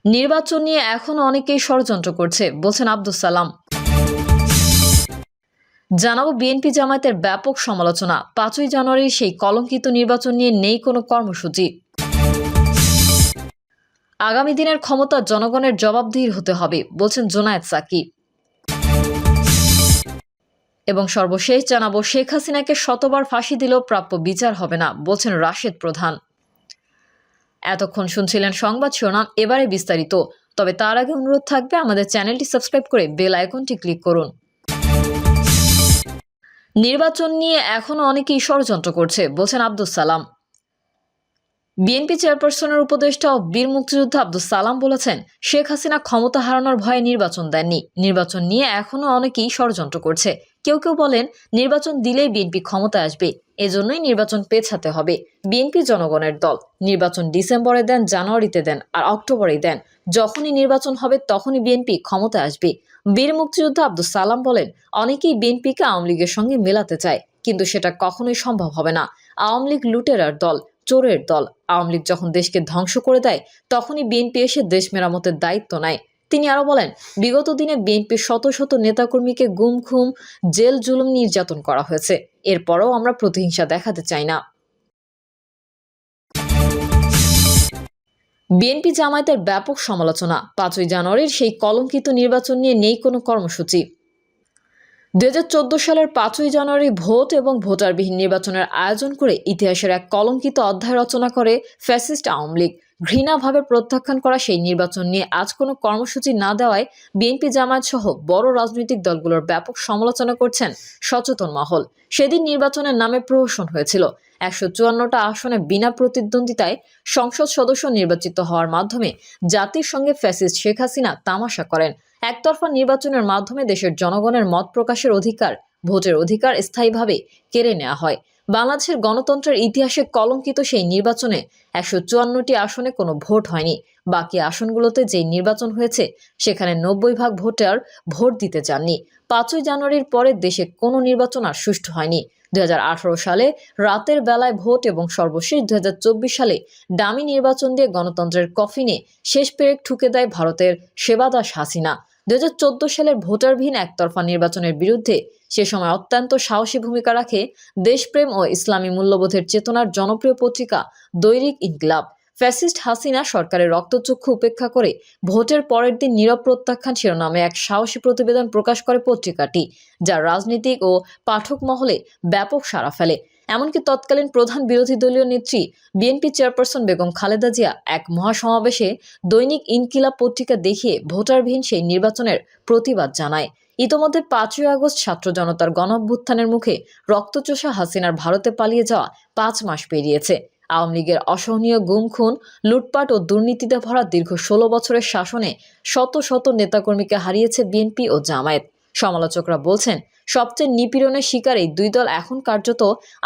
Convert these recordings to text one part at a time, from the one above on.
নির্বাচন নিয়ে এখনো অনেকেই ষড়যন্ত্র করছে বলছেন আব্দুস সালাম। জানাবো বিএনপি জামায়াতের ব্যাপক সমালোচনা, 5ই জানুয়ারির সেই কলঙ্কিত নির্বাচন নিয়ে নেই কোনো কর্মসূচি। আগামী দিনের ক্ষমতা জনগণের জবাবদিহির হতে হবে বলছেন জোনায়েদ সাকি। এবং সর্বশেষ জানাবো শেখ হাসিনাকে শতবার ফাঁসি দিলেও প্রাপ্য বিচার হবে না বলছেন রাশেদ প্রধান। এতক্ষণ শুনছিলেন সংবাদ শিরোনাম, এবারে বিস্তারিত। তবে তার আগে অনুরোধ থাকবে আমাদের চ্যানেলটি সাবস্ক্রাইব করে বেল আইকনটি ক্লিক করুন। নির্বাচন নিয়ে এখনো অনেকেই ষড়যন্ত্র করছে বলছেন আব্দুস সালাম। বিএনপি চেয়ারপারসনের উপদেষ্টা ও বীর মুক্তিযোদ্ধা আব্দুস সালাম বলেছেন, শেখ হাসিনা ক্ষমতা হারানোর ভয়ে নির্বাচন দেননি। নির্বাচন নিয়ে এখনো অনেকেই ষড়যন্ত্র করছে। কেউ কেউ বলেন নির্বাচন দিলেই বিএনপি ক্ষমতায় আসবে, এজন্যই নির্বাচন পেছাতে হবে। বিএনপি জনগণের দল, নির্বাচন ডিসেম্বরে দেন, জানুয়ারিতে দেন, আর অক্টোবরেই দেন। যখনই নির্বাচন হবে তখনই বিএনপি ক্ষমতায় আসবে। বীর মুক্তিযোদ্ধা আব্দুস সালাম বলেন, অনেকেই বিএনপিকে আওয়ামী লীগের সঙ্গে মেলাতে চায়, কিন্তু সেটা কখনোই সম্ভব হবে না। আওয়ামী লীগ লুটেরার দল, চোরের দল। আওয়ামী লীগ যখন দেশকে ধ্বংস করে দেয় তখনই বিএনপি এসে দেশ মেরামতের দায়িত্ব নেয়। তিনি আরো বলেন, বিগত দিনে বিএনপির শত শত নেতাকর্মীকে গুম খুম, জেল জুলুম নির্যাতন করা হয়েছে। এরপরও আমরা প্রতিহিংসা দেখাতে চাই না। বিএনপি জামায়াতের ব্যাপক সমালোচনা, 5ই জানুয়ারির সেই কলঙ্কিত নির্বাচন নিয়ে নেই কোনো কর্মসূচি। 2014 সালের 5ই জানুয়ারি ভোট এবং ভোটারবিহীন নির্বাচনের আয়োজন করে ইতিহাসের এক কলঙ্কিত অধ্যায় রচনা করে ফ্যাসিস্ট আওয়ামী লীগ। ঘৃণাভাবে প্রত্যাখ্যান করা সেই নির্বাচন নিয়ে আজ কোনো কর্মসূচি না দেওয়ায় বিএনপি জামায়াত সহ বড় রাজনৈতিক দলগুলোর ব্যাপক সমালোচনা করছেন সচেতন মহল। সেদিন নির্বাচনের নামে প্রহসন হয়েছিল। 154টা আসনে বিনা প্রতিদ্বন্দ্বিতায় সংসদ সদস্য নির্বাচিত হওয়ার মাধ্যমে জাতির সঙ্গে ফ্যাসিস্ট শেখ হাসিনা তামাশা করেন। একতরফা নির্বাচনের মাধ্যমে দেশের জনগণের মত প্রকাশের অধিকার, ভোটের অধিকার স্থায়ীভাবে কেড়ে নেওয়া হয়। বাংলাদেশের গণতন্ত্রের ইতিহাসে কলঙ্কিত সেই নির্বাচনে 154টি আসনে কোনো ভোট হয়নি। বাকি আসনগুলোতে যেই নির্বাচন হয়েছে সেখানে 90% ভোটার ভোট দিতে যাননি। 5ই জানুয়ারির পরে দেশে কোনো নির্বাচন আর সুষ্ঠু হয়নি। 2018 সালে রাতের বেলায় ভোট এবং সর্বশেষ 2024 সালে ডামি নির্বাচন দিয়ে গণতন্ত্রের কফিনে শেষ পেরেক ঠুকে দেয় ভারতের সেবাদাস হাসিনা। 2014 সালের ভোটারবিহীন একতরফা নির্বাচনের বিরুদ্ধে সে সময় অত্যন্ত সাহসী ভূমিকা রাখে দেশপ্রেম ও ইসলামী মূল্যবোধের চেতনার জনপ্রিয় পত্রিকা দৈনিক ইনকিলাব। ফ্যাসিস্ট হাসিনা সরকারের রক্তচক্ষু উপেক্ষা করে ভোটের পরের দিন নীরব প্রত্যাখ্যান শিরোনামে এক সাহসী প্রতিবেদন প্রকাশ করে পত্রিকাটি, যা রাজনীতিক ও পাঠক মহলে ব্যাপক সাড়া ফেলে। এমনকি তৎকালীন প্রধান বিরোধী দলীয় নেত্রী বিএনপি চেয়ারপারসন বেগম খালেদা জিয়া এক মহাসমাবেশে দৈনিক ইনকিলাব পত্রিকা দেখিয়ে ভোটারবিহীন সেই নির্বাচনের প্রতিবাদ জানায়। ইতোমধ্যে 5ই আগস্ট ছাত্র জনতার গণঅভ্যুত্থানের মুখে রক্তচোষা হাসিনার ভারতে পালিয়ে যাওয়া 5 মাস পেরিয়েছে। আওয়ামী লীগের অসহনীয় গুম খুন, লুটপাট ও দুর্নীতিতে ভরা দীর্ঘ 16 বছরের শাসনে শত শত নেতাকর্মীকে হারিয়েছে বিএনপি ও জামায়াত। সমালোচকরা বলছেন, সবচেয়ে নিপীড়নের শিকার এই দুই দল এখন কার্যত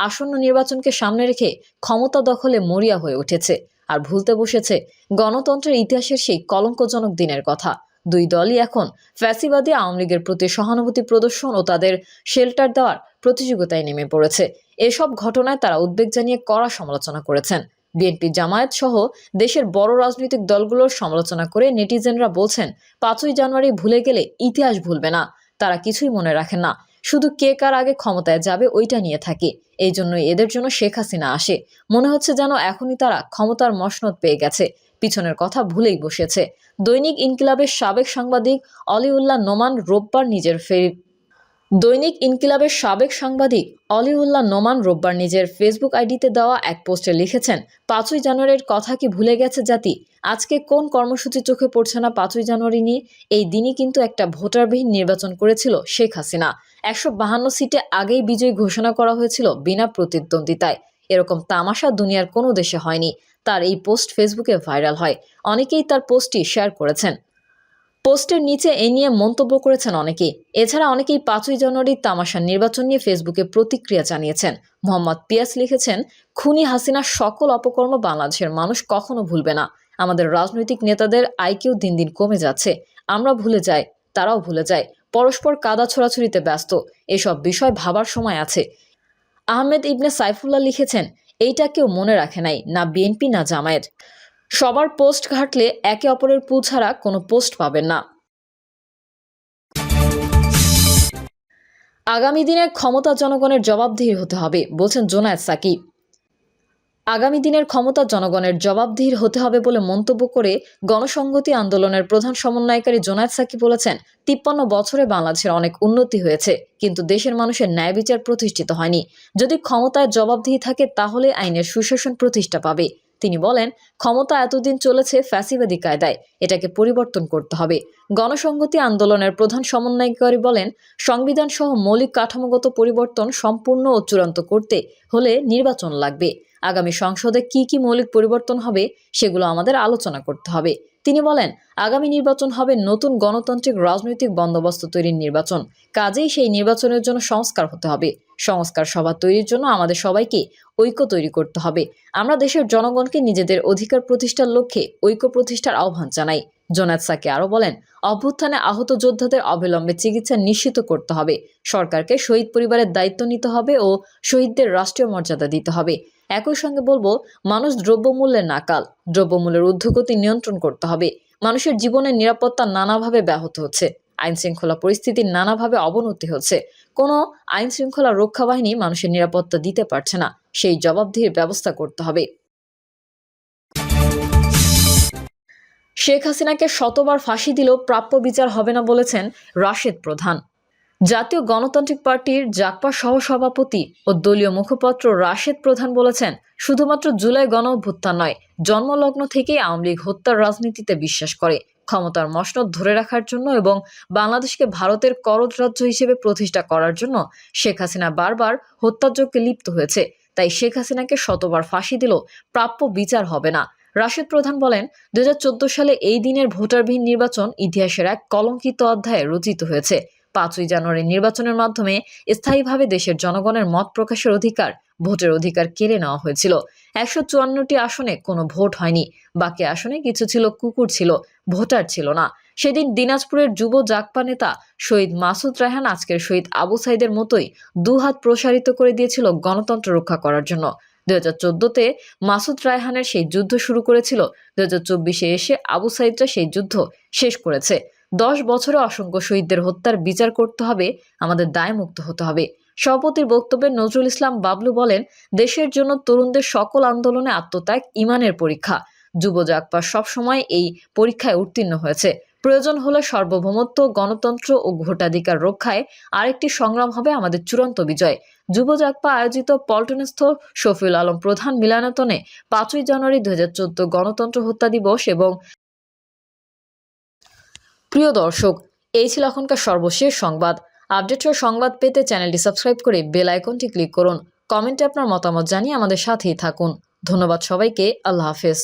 আসন্ন নির্বাচনকে সামনে রেখে ক্ষমতা দখলে মরিয়া হয়ে উঠেছে আর ভুলতে বসেছে গণতন্ত্রের ইতিহাসের সেই কলঙ্কজনক দিনের কথা। দুই দলই এখন ফ্যাসিবাদী আওয়ামী লীগের প্রতি সহানুভূতি প্রদর্শন ও তাদের শেল্টার দেওয়ার প্রতিযোগিতায় নেমে পড়েছে। এসব ঘটনায় তারা উদ্বেগ জানিয়ে কড়া সমালোচনা করেছেন। বিএনপি জামায়াত সহ দেশের বড় রাজনৈতিক দলগুলোর সমালোচনা করে নেটিজেনরা বলছেন, 5ই জানুয়ারি ভুলে গেলে ইতিহাস ভুলবে না। তারা কিছুই মনে রাখেন না, শুধু কে কার আগে ক্ষমতায় যাবে ওইটা নিয়ে থাকে। এই জন্যই এদের জন্য শেখ হাসিনা আসে। মনে হচ্ছে যেন এখনই তারা ক্ষমতার মসনদ পেয়ে গেছে, পিছনের কথা ভুলেই বসেছে। দৈনিক ইনকিলাবের সাবেক সাংবাদিক অলিউল্লাহ নোমান রোববার নিজের ফেসবুক আইডিতে দেওয়া এক পোস্টে লিখেছেন, 5ই জানুয়ারির কথা কি ভুলে গেছে জাতি? আজকে কোন কর্মসূচি চোখে পড়ছে না 5ই জানুয়ারি নিয়ে? এই দিনই কিন্তু একটা ভোটারবিহীন নির্বাচন করেছিল শেখ হাসিনা। 152 সিটে আগেই বিজয়ী ঘোষণা করা হয়েছিল বিনা প্রতিদ্বন্দ্বিতায়। এরকম তামাশা দুনিয়ার কোনো দেশে হয়নি। তার এই পোস্ট ফেসবুকে ভাইরাল হয়। অনেকেই তার পোস্টটি শেয়ার করেছেন। পোস্টের নিচে এ নিয়ে মন্তব্য করেছেন অনেকেই। এছাড়া অনেকেই 5ই জানুয়ারির তামাশার নির্বাচন নিয়ে ফেসবুকে প্রতিক্রিয়া জানিয়েছেন। মোহাম্মদ পিয়াস লিখেছেন, খুনি হাসিনার সকল অপকর্ম বাংলাদেশের মানুষ কখনো ভুলবে না। আমাদের রাজনৈতিক নেতাদের আইকিউ দিন দিন কমে যাচ্ছে। আমরা ভুলে যাই, তারাও ভুলে যায়। পরস্পর কাদা ছোড়াছুড়িতে ব্যস্ত। এসব বিষয় ভাবার সময় আছে। আহমেদ ইবনে সাইফুল্লাহ লিখেছেন, এইটা কেউ মনে রাখে নাই, না বিএনপি না জামায়াত। সবার পোস্ট ঘাঁটলে একে অপরের পু ছাড়া কোনো পোস্ট পাবেন না। আগামী দিনের ক্ষমতা জনগণের জবাবদিহি হতে হবে বলছেন জোনায়েদ সাকি। আগামী দিনের ক্ষমতা জনগণের জবাবদিহির হতে হবে বলে মন্তব্য করে গণসংহতি আন্দোলনের প্রধান সমন্বয়কারী জোনায়েদ সাকি বলেছেন, ৫৩ বছরে বাংলাদেশের অনেক উন্নতি হয়েছে, কিন্তু দেশের মানুষের ন্যায় বিচার প্রতিষ্ঠিত হয়নি। যদি ক্ষমতায় জবাবদিহি থাকে তাহলে আইনের সুশাসন প্রতিষ্ঠা পাবে। তিনি বলেন, ক্ষমতা এতদিন চলেছে ফ্যাসিবাদী কায়দায়, এটাকে পরিবর্তন করতে হবে। গণসংহতি আন্দোলনের প্রধান সমন্বয়কারী বলেন, সংবিধান সহ মৌলিক কাঠামোগত পরিবর্তন সম্পূর্ণ ও চূড়ান্ত করতে হলে নির্বাচন লাগবে। আগামী সংসদে কি কি মৌলিক পরিবর্তন হবে সেগুলো আমাদের আলোচনা করতে হবে। তিনি বলেন, আগামী নির্বাচন হবে নতুন গণতান্ত্রিক রাজনৈতিক বন্দোবস্ত তৈরির নির্বাচন। কাজেই সেই নির্বাচনের জন্য সংস্কার হতে হবে। সংস্কার সভা তৈরির জন্য আমাদের সবাইকে ঐক্য তৈরি করতে হবে। আমরা দেশের জনগণকে নিজেদের অধিকার প্রতিষ্ঠার লক্ষ্যে ঐক্য প্রতিষ্ঠার আহ্বান জানাই। জোনায়েদ সাকি আরও বলেন, অভ্যুত্থানে আহত যোদ্ধাদের অবিলম্বে চিকিৎসা নিশ্চিত করতে হবে। সরকারকে শহীদ পরিবারের দায়িত্ব নিতে হবে ও শহীদদের রাষ্ট্রীয় মর্যাদা দিতে হবে। একই সঙ্গে বলবো, মানুষ দ্রব্যমূল্যের নাকাল, দ্রব্যমূল্যের ঊর্ধ্বগতি নিয়ন্ত্রণ করতে হবে। মানুষের জীবনের নিরাপত্তা নানাভাবে ব্যাহত হচ্ছে, আইন শৃঙ্খলা পরিস্থিতির নানাভাবে অবনতি হচ্ছে। কোনো আইন শৃঙ্খলা রক্ষা বাহিনী মানুষের নিরাপত্তা দিতে পারছে না, সেই জবাবদিহির ব্যবস্থা করতে হবে। শেখ হাসিনাকে শতবার ফাঁসি দিলেও প্রাপ্য বিচার হবে না বলেছেন রাশেদ প্রধান। জাতীয় গণতান্ত্রিক পার্টির জাগপা সহসভাপতি ও দলীয় মুখপাত্র রাশেদ প্রধান বলেছেন, শুধুমাত্র জুলাই গণ অভ্যুত্থান নয়, জন্মলগ্ন থেকেই আওয়ামী লীগ হত্যার রাজনীতিতে বিশ্বাস করে। ক্ষমতার মসনদ ধরে রাখার জন্য এবং বাংলাদেশকে ভারতের করদ রাজ্য হিসেবে প্রতিষ্ঠা করার জন্য শেখ হাসিনা বারবার হত্যাযজ্ঞে লিপ্ত হয়েছে। তাই শেখ হাসিনাকে শতবার ফাঁসি দিলেও প্রাপ্য বিচার হবে না। রাশেদ প্রধান বলেন, ২০১৪ সালে এই দিনের ভোটারবিহীন নির্বাচন ইতিহাসের এক কলঙ্কিত অধ্যায়ে রচিত হয়েছে। ৫ই জানুয়ারি নির্বাচনের মাধ্যমে স্থায়ীভাবে দেশের জনগণের মত প্রকাশের অধিকার, ভোটের অধিকার কেড়ে নেওয়া হয়েছিল। ১৫৪টি আসনে কোনো ভোট হয়নি। বাকি আসনে কিছু ছিল কুকুর ছিল, ভোটার ছিল না। সেদিন দিনাজপুরের যুব জাগপা নেতা শহীদ মাসুদ রায়হান আজকের শহীদ আবু সাইদের মতোই দুহাত প্রসারিত করে দিয়েছিল গণতন্ত্র রক্ষা করার জন্য। ২০১৪তে মাসুদ রায়হানের সেই যুদ্ধ শুরু করেছিল, ২০২৪-এ এসে আবু সাইদরা সেই যুদ্ধ শেষ করেছে। ১০ বছরে অসংখ্য শহীদদের হত্যার বিচার করতে হবে, আমাদের দায়মুক্ত হতে হবে। সভাপতির বক্তব্যে নজরুল ইসলাম বাবলু বলেন, দেশের জন্য তরুণদের সকল আন্দোলনে আত্মত্যাগ ইমানের পরীক্ষা। যুব জাগপা সবসময় এই পরীক্ষায় উত্তীর্ণ হয়েছে। প্রয়োজন হলে সার্বভৌমত্ব, গণতন্ত্র ও ভোটাধিকার রক্ষায় আরেকটি সংগ্রাম হবে আমাদের চূড়ান্ত বিজয়। যুব জাগপা আয়োজিত পল্টনস্থ শফিউল আলম প্রধান মিলনায়তনে ৫ই জানুয়ারি ২০১৪ গণতন্ত্র হত্যা দিবস। এবং প্রিয় দর্শক, এই ছিল এখনকার সর্বশেষ সংবাদ। আপডেট ও সংবাদ পেতে চ্যানেলটি সাবস্ক্রাইব করে বেল আইকনটি ক্লিক করুন। কমেন্টে আপনার মতামত জানিয়ে আমাদের সাথেই থাকুন। ধন্যবাদ সবাইকে। আল্লাহ হাফেজ।